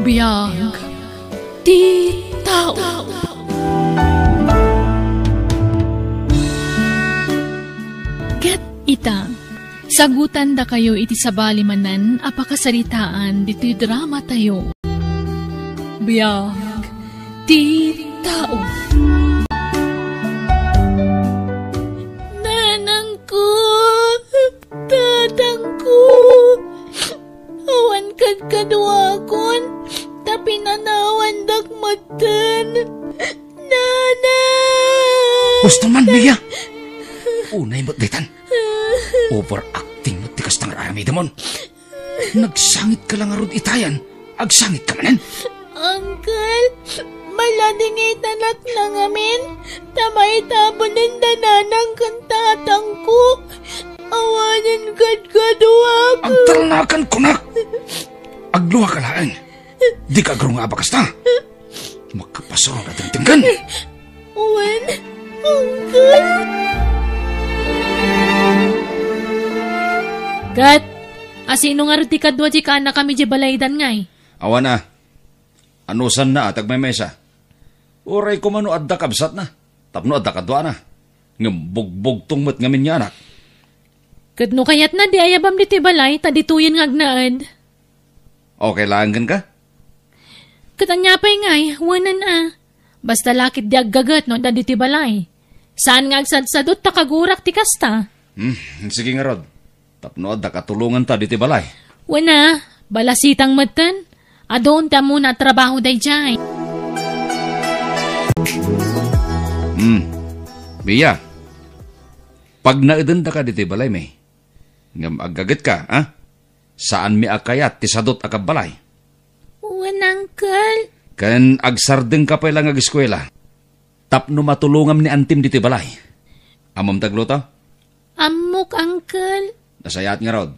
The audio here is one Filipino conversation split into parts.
Biyag ti tao. Ket ita, sagutan da kayo iti sabali manan apakasaritaan dito'y drama tayo. Biyag ti tao. Nanang ko, tatang ko, awan kadkadwakon, tapi nanawan dakmatan. Nanay! Gusto man, Mia! Unay mo't daytan. Overacting mo't tikas ng rami damon. Nagsangit ka lang arod itayan. Agsangit ka manan. Uncle, maladingay tanak lang amin. Tamay tabonin dananang kantatang ko. Awanan kadkadwak. Ang talnakan ko na. Agluha ka laang. Di ka agrong abakas na. Makapasarong na tingtinggan. Uwan, Uncle. Gat, asino nga rin ti kadwa di ka na kami di balaydan ngay. Awan na. Anusan na atag may mesa. Uray ko mano adda kabsat na. Tapno adda kadwa na. Ngambog-bog tungmat ngamin niya anak. Kadno kayat na di ayabam di ti balay, tadituyin ngagnaad. Okay lang ka? Katanyapay ngay, wanan Basta lakit di aggagat no, da di ti balay. Saan nga agsadsadot takagurak ti kasta? Sige nga Rod. Tapno adda katulungan ta di ti balay. Wana, balasitang matan. Adon ta muna trabaho day jay. Biya. Pag naedan ta ka di ti balay may. Ngam aggagat ka, ha? Saan mi akayat ti sadot akab balay? Uwan, Uncle. Kan agsardeng ka pa lang ag-eskwela. Tapno matulungam ni antim di ti balay. Amam tagluto? Amok, Uncle. Nasayat nga Rod.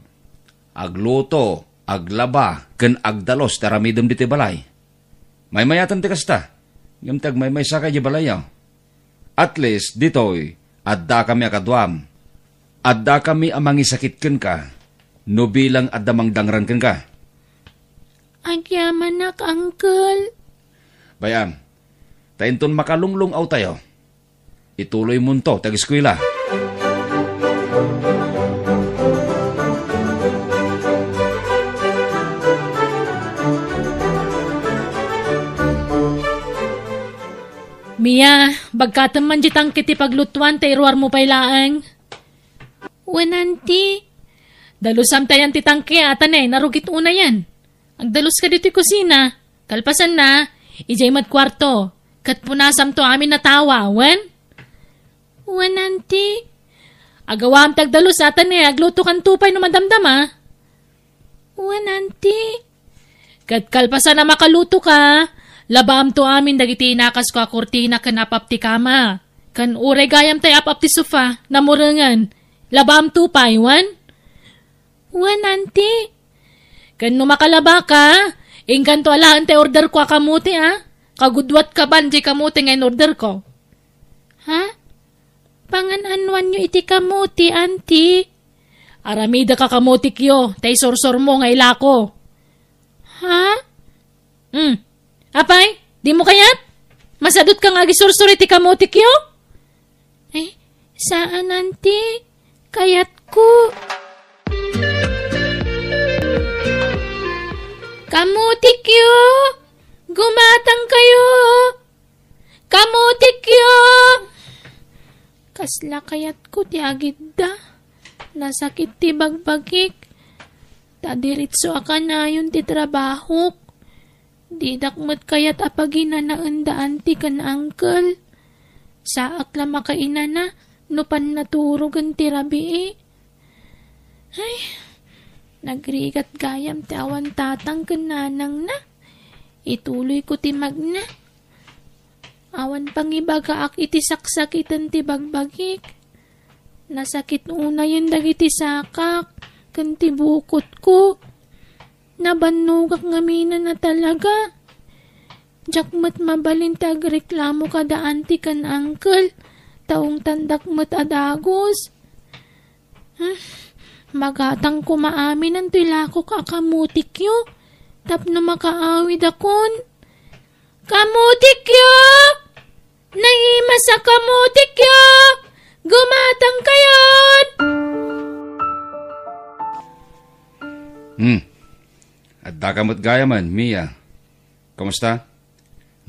Agluto, aglaba, ken agdalos taramidem di ti balay. May mayatan ti kasta. Ngam may sakay di balay yaw. At least ditoy, adda kami akadwam. Adda kami amang isakitken ka. No bilang adda mangdangran ken ka. Agyaman nak, Uncle. Bayam, tainton makalunglong aw tayo. Ituloy mo to, tag-eskwela. Mia, bagkatan man jitang kiti paglutuan tayruar mo pailaang. Wananti. Dalusam tayan ti tangke atan narugit una yan. Agdalos ka dito kusina. Kalpasan na, ijay mat kwarto. Kat punasam to amin na tawa, wan? Wananti. Agawam tagdalos atan agluto kan tupay no madamdama. Wananti. Kat kalpasan na makaluto ka, labam to amin dagiti inakas ko a kurtina kan apap ti kama. Kan uray gayam tay apap ti sofa, namurangan. Labam tupay, wan? Wananti. Kan makalaba ka, ingkan to alahan te order ko kamuti Kagudwat ka ban di kamuti ngayon order ko. Ha? Pangananwan nyo iti kamuti, auntie. Aramida ka kamuti kyo, tay sorsor mo nga ilako. Ha? Apay, di mo kayat? Masadot ka nga gisorsor iti kamuti kyo? Saan, auntie? Kayat ko. Kamutik yo! Gumatang kayo! Kamutik yo! Kasla kayat ko ti agidda. Nasakit ti bagbagik. Tadiritso aka na yun ti trabaho. Didakmat kayat apagina na andaan ti kan uncle. Saak la makaina na, no pan naturugan ti rabi Ay, nagrigat gayam ti awan tatang kananang na. Ituloy ko ti magna. Awan pangibagaak iti saksakitan ti bagbagik. Nasakit una yun dagiti sakak. Kan ti bukot ko. Nabanugak ngaminan na talaga. Jakmat mabalin ti agreklamo kadaan ti kan uncle. Taong tandakmat adagos. Magatang kumaamin ang tilako kakamutik yo. Tapno makaawid akon. Kamutik yo! Naima sa kamutik yo! Gumatang kayon! At dakamot gaya man, Mia. Kamusta?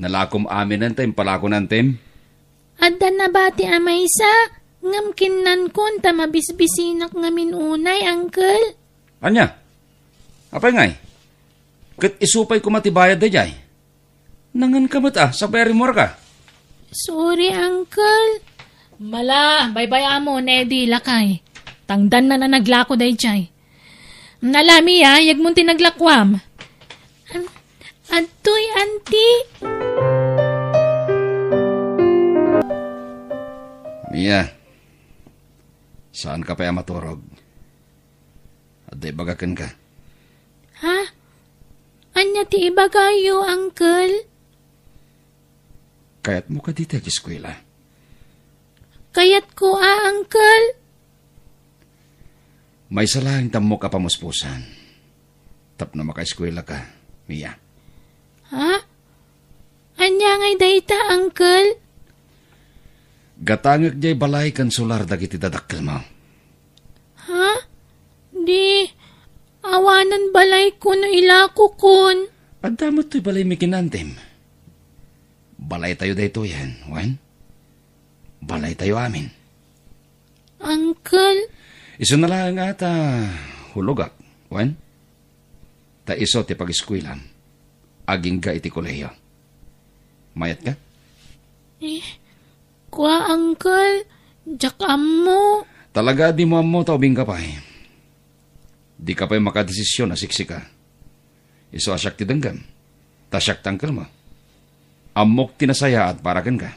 Nalakom amin nantem, palako nantem? Adda na bati amay sa, ngamkinan kon ta mabisbisinak ngamin unay, Uncle. Anya? Apay ngay? Kat isupay ko matibayad da jay. Nangan ka mat sa Barrymore ka? Sorry, Uncle. Mala, baybay amo, Nedi, lakay. Tangdan na naglako day jay. Nalami yag mong tinaglakwam. Atoy, auntie. Mia, saan ka pa maturog? At di bagakan ka? Ha? Anya ti iba kayo, Uncle? Kaya't mo ka dito eskwela. Kayat ko, Uncle? May salahing tamo ka pamuspusan. Tap na maka-eskwela ka, Mia. Ha? Anya ngay dayta, Uncle? Gatangag jay balay kan solar dagiti dadakkel mo. Ha? Di, awanan balay ko no ilako kon. At damot to'y balay mikinantem. Balay tayo dayto yan, Wan. Balay tayo amin. Uncle? Iso na lang ata hulogak, Wan. Ta iso ti pag-eskwilam. Aging ga iti koleyo. Mayat ka? Kwa, Uncle? Jakam mo. Talaga di mo amo taubing ka pa eh. Di ka pa'y makadesisyon na siksika. Iso asyak ti danggam. Tasyak tangkel mo. Amok tinasaya at parakan ka.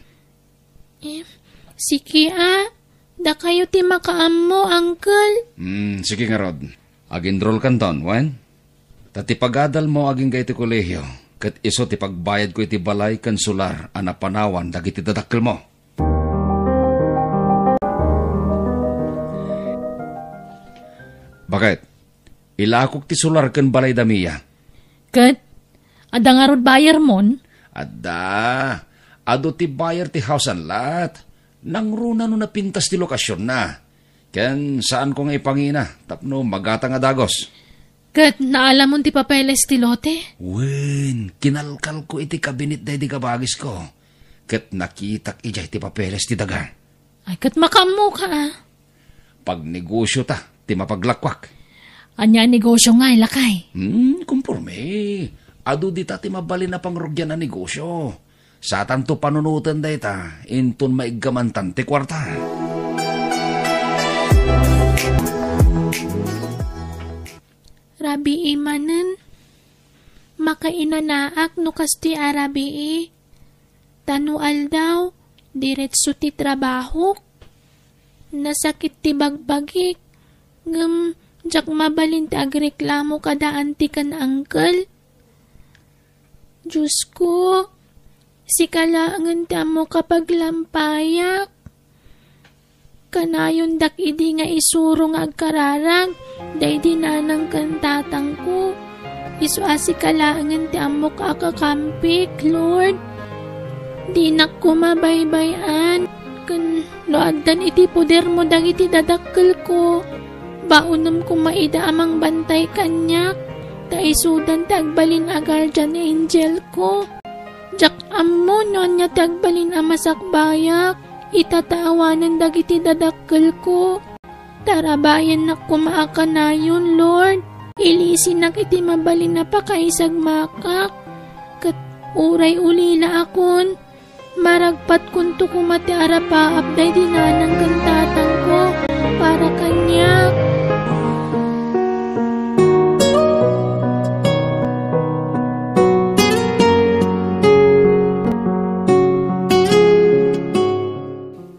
Sige da kayo ti makaam mo, Uncle. Sige nga Rod. Agin drol kanton, Wan. Tati pagadal mo aging ga iti kolehiyo. Kat iso ti pagbayad ko iti balay kan solar anapanawan dagiti dadakkel mo. Bakit? Ilakok ti solar kan balay damiya. Kat, ada nga rod bayar mon? Adda, ado ti bayar ti house and lot. Nang runa no napintas ti lokasyon na. Ken saan ko nga ipangina, tapno magata nga dagos. Kat, naalam mo ti papeles ti lote? Wen, kinalkal ko iti kabinit day di kabagis ko. Kat nakitak ijay ti papeles ti daga. Ay, kat makamu ka Pag negosyo ta, ti mapaglakwak. Anya negosyo nga, lakay. Kumporme. Ado di ta ti mabali na pangrugyan na negosyo. Sa tanto panunutan day ta, inton maiggamantan ti kwarta. Rabi imanen. Makainanaak no kasti arabi tanual daw, diretso ti trabaho. Nasakit ti bagbagik. Ngam, jak mabalin ti agreklamo kadaan ti kan Uncle. Diyos ko, si kalaangan ti mo kapag lampayak. Kanayon dak idi nga isuro nga agkararag, day dinanang kantatang ko. Isu asi kalaangan ti amok akakampik, Lord. Di nak ko mabaybayan, kan loaddan iti poder mo dagiti dadakkel ko. Baunam ko maida amang bantay kanyak, ta isudan tagbalin agar dyan angel ko. Jak ammo non niya tagbalin amasakbayak, itataawanan dagiti dadakkel ko. Tarabayan na kumaakanayon, Lord. Ilisin nak iti mabalin na pakaisag makak. Kat uray ulila akon. Maragpat kunto kumati arapaap day dinanang kantatang ko para kanyak.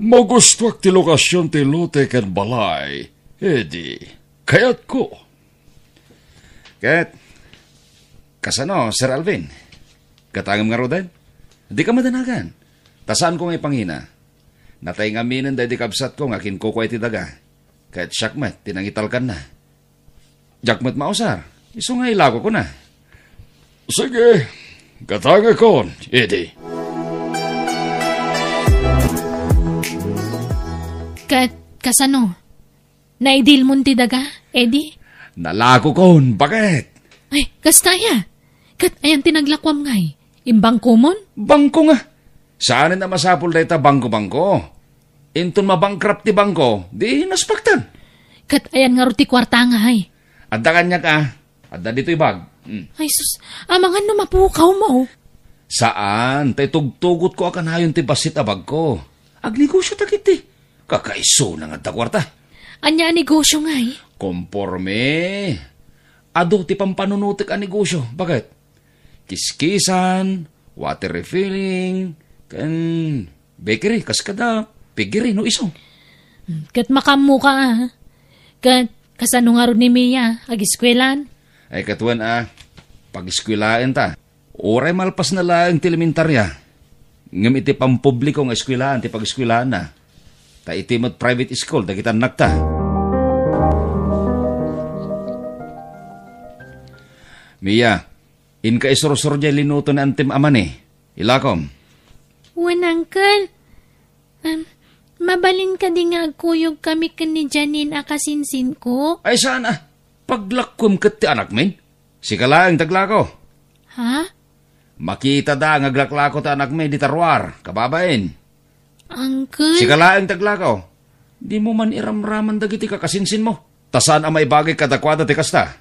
Magustuak ti lokasyon ti lote ken balay. Edi, kayat ko. Kat, kasano, Sir Alvin? Katangam nga rodan? Di ka madanagan. Tasaan ko nga ipangina. Natay nga minin day di kabsat ko nga kinkukway ti daga. Kahit syakmat, tinangital ka na. Jakmat mausar, iso nga ilago ko na. Sige, katanga kon, Eddie. Kasano? Naidil mo ti daga, Eddie? Nalako kon, bakit? Ay, kastaya. Kat ayan tinaglakwam ngay. Imbang kumon? Bangko nga. Saan na masapol na ita bangko-bangko? Inton mabangkrap ti bangko, di naspaktan. Kat ayan nga ruti kwarta nga hay. Adda kanya ka, adda dito'y bag. Ay sus, amangan no mapukaw mo. Saan? Tay tugtugot ko akan hayon ti basit abag ko. Agnegosyo takiti. Kakaiso na nga kwarta. Anya negosyo ngay? Komporme. Ado ti pampanunutik ang negosyo. Bakit? Kiskisan, water refilling, kan bakery, kaskada, pigiri no iso. Kat makamu ka Kat kasano nga ron ni Mia, agiskwelan? Ay katuan pag-eskwelain ta. Oray malpas na lang ti elementarya. Ngam iti pampubliko nga eskwelaan, ti pag-eskwelaan na. Ta iti mo't private school, dagitan nakta. Mia, in ka isurusur dyan linuto na antim aman Ilakom. Wan, Uncle. Mabalin ka di nga agkuyog kami ni Janine akasinsin ko. Ay sana, paglakwam kat ti anak min. Sika lang taglako. Ha? Makita da nga aglaklako ta anak min di tarwar, kababain. Uncle? Sika lang taglako. Di mo man iramraman dagiti kakasinsin mo. Tasan ang maibagay kadakwada ti kasta.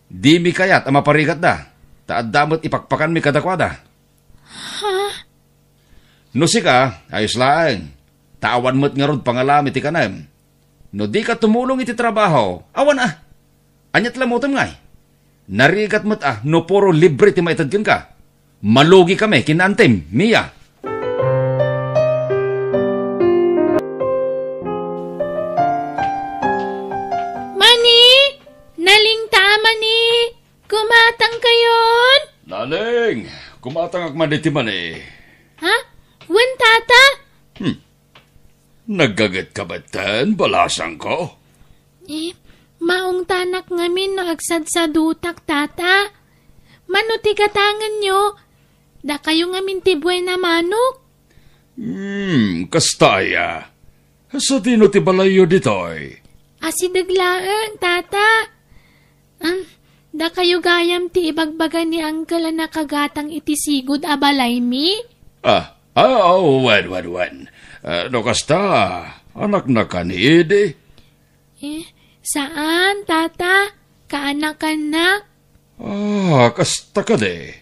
Di mi kayat ang maparigat da. Taad damot ipakpakan mi kadakwada. Ha? No sika, ayos lang. Tawan mo't nga rod pangalami ti kanam. No di ka tumulong iti trabaho, awan Anyat lamutan ngay. Narigat mo't no puro libre ti maitadkin ka. Malugi kami, kinantem, Mia. Mani! Naling Mani! Kumatang kayon! Naling, kumatang agmaditi man Ha? Wan, tata? Naggagat ka batan, balasang ko? Maong tanak ngamin no agsad sa dutak, tata. Manuti katangan nyo. Da kayo ngamin tibuay na manok. Kastaya. Sa tino ti balayo ditoy? Asidaglaan, tata. Da kayo gayam ti ibagbagan ni Uncle na nakagatang itisigod abalay mi? Wan. No kasta, anak na kanidi. Saan, tata? Kaanak-anak? Kasta ka de.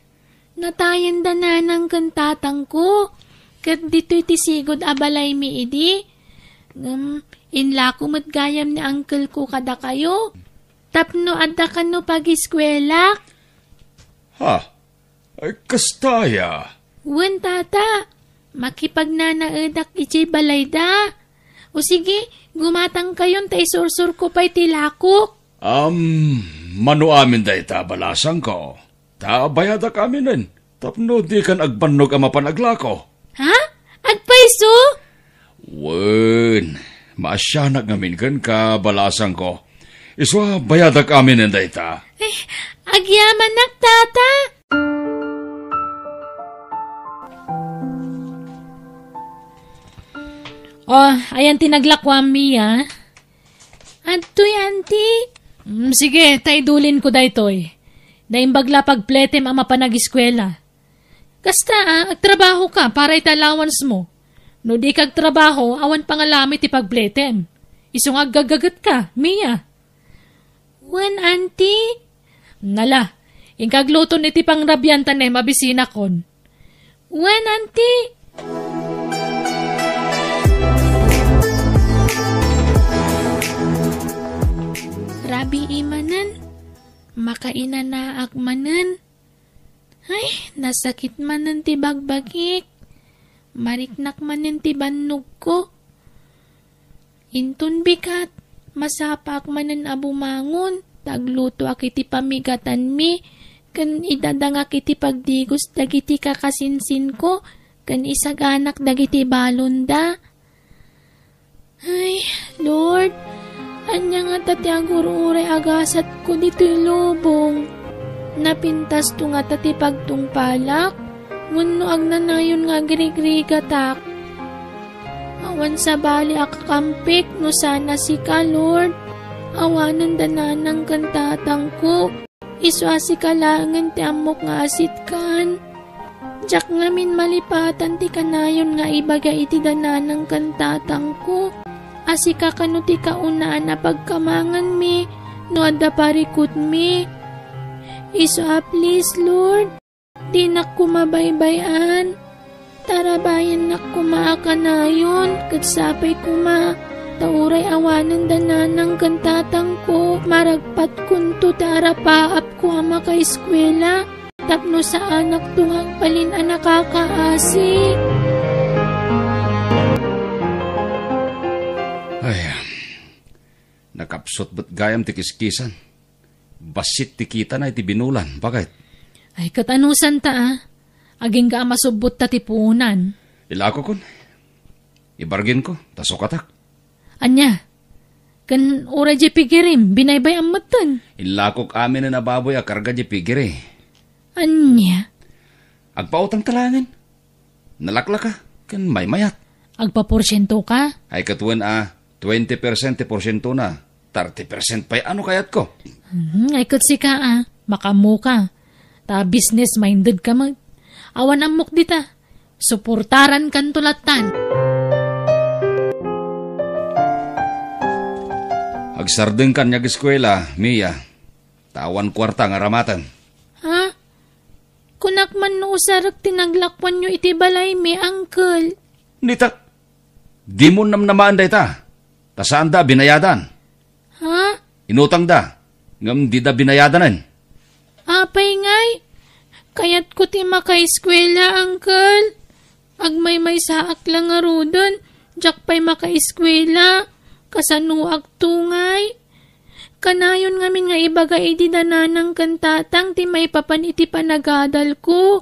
Natayan da na ng kantatang ko. Kat dito'y tisigod abalay mi idi. Inla ko matgayam ni uncle ko kada kayo. Tapno adda ka no pag-eskwela. Kastaya. Wan, tata. Makipagnanaadak iti balay da. O sige, gumatang kayon ta isursur ko pa'y tilakok. Mano amin da ita balasang ko. Ta bayada kami nun. Tapno di kan agbanog ang mapanaglako. Ha? Agpaiso? Wen, maasyanak ngamin kan ka balasang ko. Iswa bayada kami nun da ita. Agyaman nak, tata. Ayan tinaglakwam, Mia. Adtoy, auntie. Sige, taidulin ko daytoy. Naimbagla pagpletem ang mapanag-eskwela. Kasta, agtrabaho ka para italawans mo. No di kag trabaho, awan pangalamit ipagpletem. Isong aggagagat ka, Mia. Wan, auntie. Nala, ingkagluto niti pang rabyantan mabisina kon. Wan, auntie. Rabi imanan, makainan na akmanan. Ay, nasakit manan ti bagbagik. Mariknak manan ti bannog ko. Intun bikat, masapak manan abumangon. Tagluto akiti pamigatan mi. Kan idadangak iti pagdigos dagiti kakasinsin ko. Kan isaganak dagiti balonda. Ay, Lord, anya nga tati ang ururay agasat ko dito'y lubong. Napintas to nga tatipag tong palak. Nguno ag nanayon nga grigrigatak. Awan sa bali akakampik no sana si ka, Lord. Awanan dananang kantatang ko. Iswa si kalangan ti amok nga asit kan. Diyak ngamin malipatan ti kanayon nga ibaga iti dananang kantatang ko. Asika kanu ti kaunaan na pagkamangan mi. No adda parikut mi. Iswa please, Lord. Di na kumabaybayan. Tarabayan na kumaakanayon. Katsapay kuma. Tauray awanan dananang kantatang ko. Maragpat kunto tarapaap ko ama ka eskwela. Tapno sa anak tungang palin anak kakaasi. Ay, nakapsot ba't gayam ti kiskisan? Basit ti kita na iti binulan. Bakit? Ay, katanusan ta Aging ka masubot ta tipunan. Ilako kon. Ibargin ko, tasokatak. Anya, kan ura di pigirim, binaybay ang matan. Ilakok amin na nababoy a karga di pigiri. Anya, Agpautang talangan. Nalakla ka, kan may mayat. agpaporsyento ka? Ay katuan 20% na. 30% pa'y ano kayat ko? Ay kutsi ka makamu ka. Ta business-minded ka mag. Awan amok dita. Suportaran kan tulatan. Agsardeng kan nyag eskwela, Mia. Tawan kwarta nga ramatan. Ha? Kunak man no usarak tinaglakwan nyo iti balay mi, uncle. Nita, di mo namnamaan da ita. Tasaan da binayadan. Ha? Inutang da. Ngam di da binayadanan. Apay ngay. Kayat ko ti maka-eskwela, uncle. Agmay saak lang nga rodon. Diyak pa'y maka-eskwela. Kasanuag tungay. Kanayon ngamin nga ibaga iti dananang kantatang ti may papan iti panagadal ko.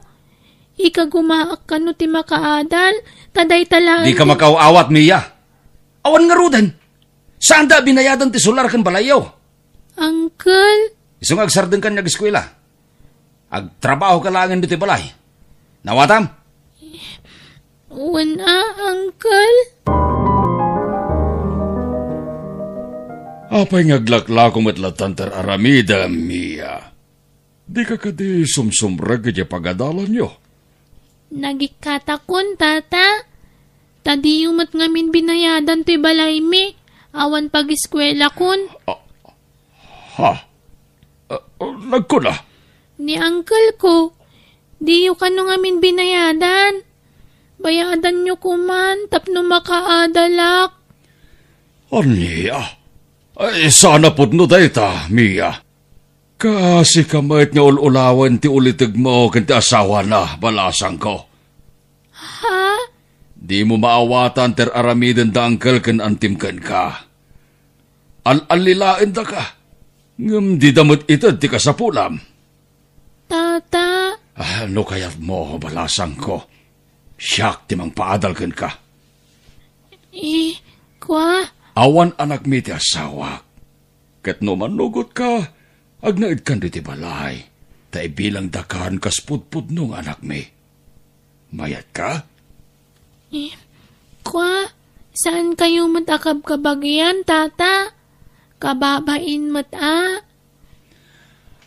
Ika gumaak ka no ti makaadal. Taday talaan. Di ka makaawat, Mia. Awan nga rudan. Saan da binayadan ti solar kan balayaw? Uncle? Isang agsardeng kan nyag eskwela. Agtrabaho ka langan dito balay. Nawatam? Wala, uncle. Apay ngaglaklakong matlatan ter aramida, Mia. Di ka kadi sumsumrag kaya pagadalan nyo. Nagikatakon, tata. Tadi umat ngamin binayadan to'y balay mi. Awan pag-eskwela kun. Ha? Nagkuna? Ni uncle ko. Di yu kano ngamin binayadan. Bayadan nyo kuman, tapno makaadalak. Anya? Ay, sana po no dayta, Mia. Kasi kamait nga ululawan ti ulitig mo kanti asawa na, balasang ko. Ha? Di mo maawatan ter aramiden da angkel kan antimkan ka. Al-alilain da ka. Ngam di damot ito di ka sa pulam. Tata. Ano kaya mo, balasang ko? Siyak ti mang paadalkan ka. Kwa? Awan anak mi ti asawak. Kat no manugot ka, agnaid kan di ti balay. Ta bilang dakan kaspudpud nung anak mi. Mayat ka? Kwa? Saan kayo matakab kabagyan, tata? Kababain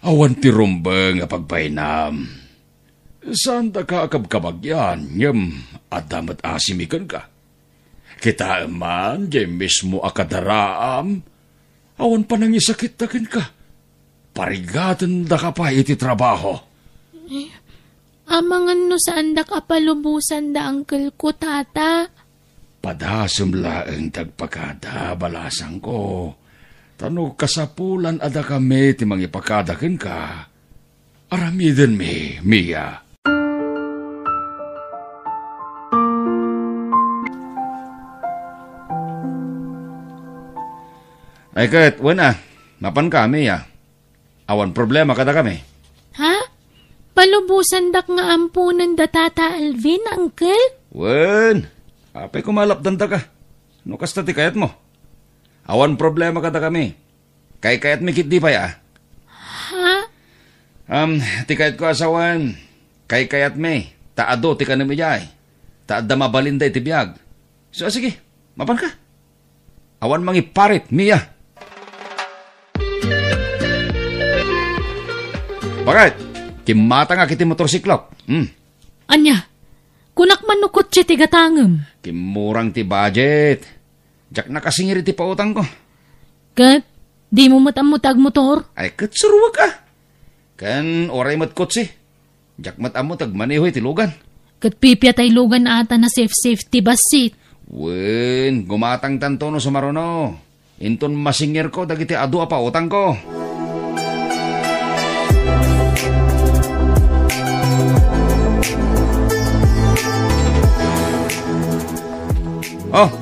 Awan ti rumbeng nga pagpainam. Saan da ka akab-kabagyan, ngem adamat asimikan ka. Kita man, di mismo akadaraam, awan pa nang isakit-takin ka. Parigatan da ka pa iti trabaho. Amangan no saan da kapalubusan da uncle ko, tata? Padasem laeng tagpakada, balasang ko. Tano kasapulan ada kami ti mangipakadakin ka. Aramiden mi, Mia. Ay kahit, wala. Mapan kami, Awan problema kada kami. Ha? Palubusan dak nga ampunan da tata Alvin, uncle? Wen, apay kumalapdan da ka. No kasta ti kayat mo. Awan problema kada kami. Kay kayat mikit di pa Ha? Tikayat ko asawan, kay kayat me, taado ti ka na mijay, taada mabalinday ti biyag. So sige, mapan ka. Awan mangi parit, Mia. Bakit? Kimata nga kiti motorsiklop. Anya, kunak man no kotse ti gatangem. Kimurang ti budget. Jak nakasingiri ti pautang ko. Kat, di mo matamutag motor? Ay, katsuruwa ka. Kan oray mat kotse. Jak mat amo tag manihoy ti lugan. Kat pipya tay lugan ata na safety basit. Wen, gumatang tanto no sumarono. Inton masingir ko dagiti adu apa utang ko. Oh,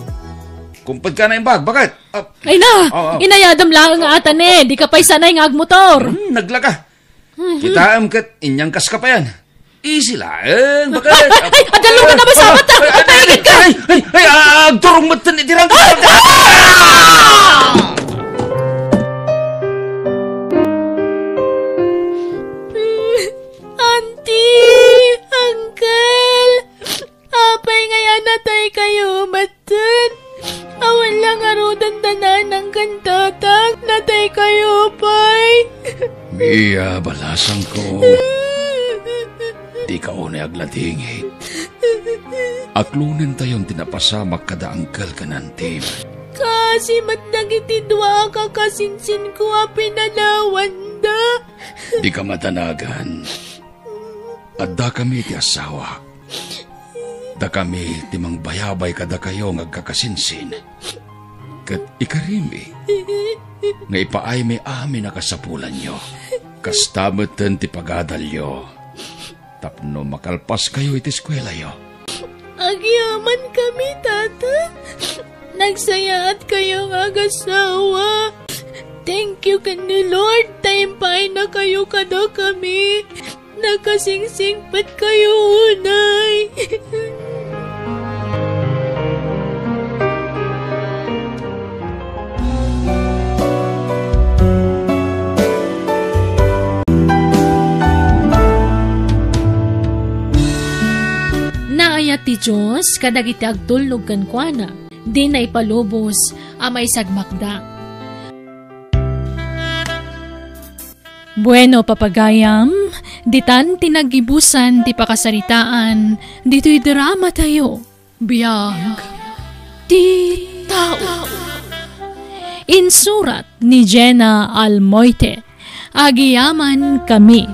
kumpad ka na yung bag. Bakit? Ay na! Inayadam lang nga ata ne. Di ka pa'y sanay nga agmotor. Naglaga. Kitaam kat inyang kas ka pa yan. Easy lang. Bakit? Ay, adalo ka na ba sa mata? Patayagin ka! Ay, agturong matan itirang ka. Auntie! Uncle! Apay ngayon natay kayo matan. Awan lang arudan tanan ng kantatang natay kayo, pay. Mia, balasang ko. Di ka unay agladingit. Aklunin tayong tinapasamak kada angkal ka nantim. Kasi matnagitidwa ka kasinsin ko a pinalawan da. Di ka matanagan. At da kami ti asawa. Da kami timang bayabay kada kayo ngagkakasinsin. Kat ikarimi. Nga ipaay may amin na kasapulan nyo. Kastamatan ti pagadalyo. Tapno makalpas kayo iti eskwela yo. Agyaman kami, tata. Nagsayaat kayo ng agasawa. Thank you ni Lord. Taympay na kayo kada kami. Nakasingsing pat kayo unay. Naayat ti Diyos kadagiti agtulnog kan kuana. Di na ipalubos amay sagmakda. Bueno, papagayam, ditan tinagibusan ti pakasaritaan, dito'y drama tayo. Biyag, ti tao. Insurat ni Jenna Almoite, Agiyaman Kami.